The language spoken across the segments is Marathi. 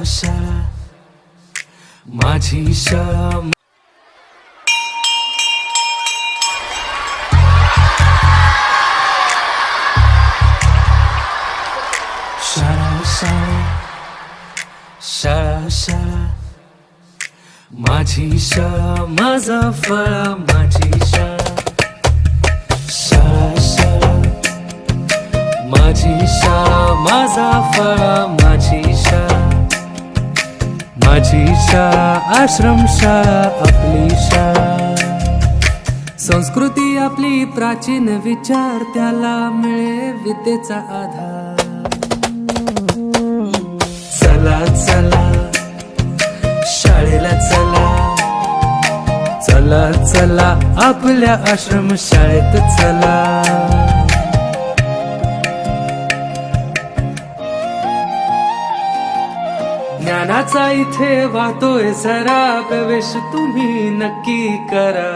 शाळा माझी शाळा. शाळा शाळा शाळा शाळा माझी शाळा माझा फळा माझी शाळा. शाळा शाळा माझी शाळा माझा फळा माझी शाळा. माझी शाळा आश्रम शाळा आपली शाळा. संस्कृती आपली प्राचीन विचार त्याला मिळे विद्येचा आधार. चला चला शाळेला चला चला चला आपल्या आश्रम शाळेत चला. ज्ञानाचा इथे वाहतोय झरा प्रवेश तुम्ही नक्की करा.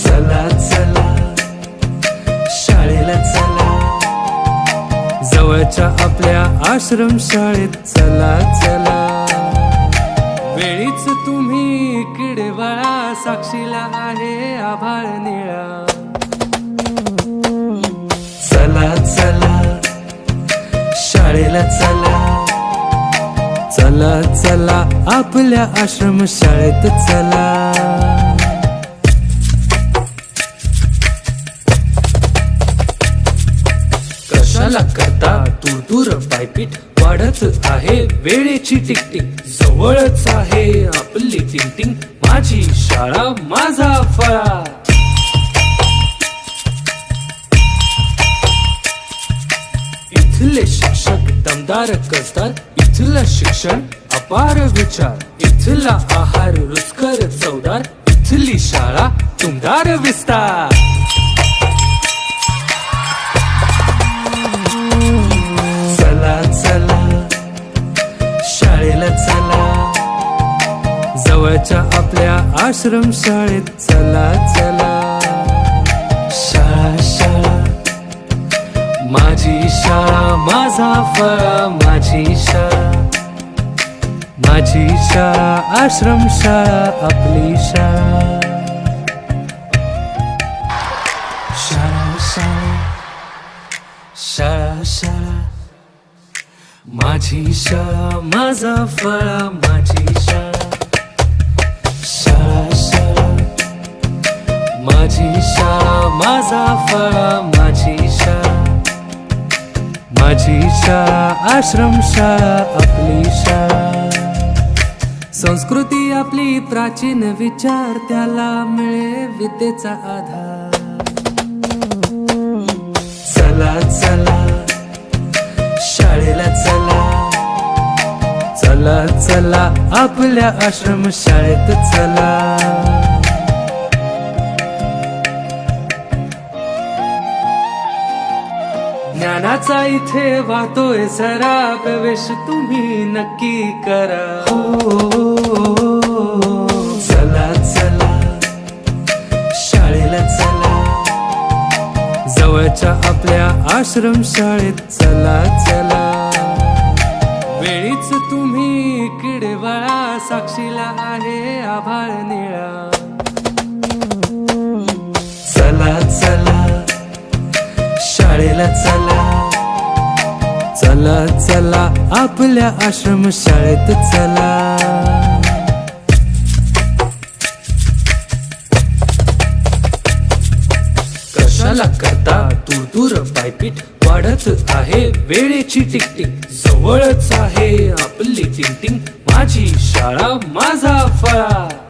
चला चला शाळेला चला जवळच्या आपल्या आश्रम शाळेत चला चला. वेळीच तुम्ही किडेवाळा साक्षीला आहे आभाळ निळा. चला चला शाळेला चला चला चला आपल्या आश्रम शाळेत चला. कशाला करता दूर दूर पायपीट वाढत आहे वेळेची टिकटिक. जवळच आहे आपली टिंगटिंग माझी शाळा माझा फळा. इथले शिक्षक दमदार कसदार इथलं शिक्षण अपार विचार. इथला आहार रुचकर चवदार इथली शाळा तुमदार विस्तार. चला चला शाळेला चला जवळच्या आपल्या आश्रम शाळेत चला चला. शाळा शाळा माझी शाळा माझा फळा माझी शाळा. माझी शाळा आश्रम शाळा आपली शाळा. शाळा शाळा शाळा शाळा माझी शाळा माझा फळा माझी शाळा. शाळा शाळा माझी शाळा माझा फळा माझी शाळा. माझी शाळा आश्रम शाळा आपली शाळा. संस्कृती आपली प्राचीन विचार त्याला मिळे विद्येचा आधार. चला चला शाळेला चला चला चला आपल्या आश्रम शाळेत चला. ज्ञानाचा इथे वाहतोय झरा प्रवेश तुम्ही नक्की करा. चला चला शाळेला चला जवळच्या आपल्या आश्रम शाळेत चला चला. वेळीच तुम्ही किडेवाळा साक्षीला आहे आभाळ निळा. चला चला शाळेला चला चला चला आपल्या आश्रम शाळेत चला. कशाला करता दूर दूर पायपीट वाढत आहे वेळेची टिकटिक. जवळच आहे आपली टिंगटिंग माझी शाळा माझा फळा.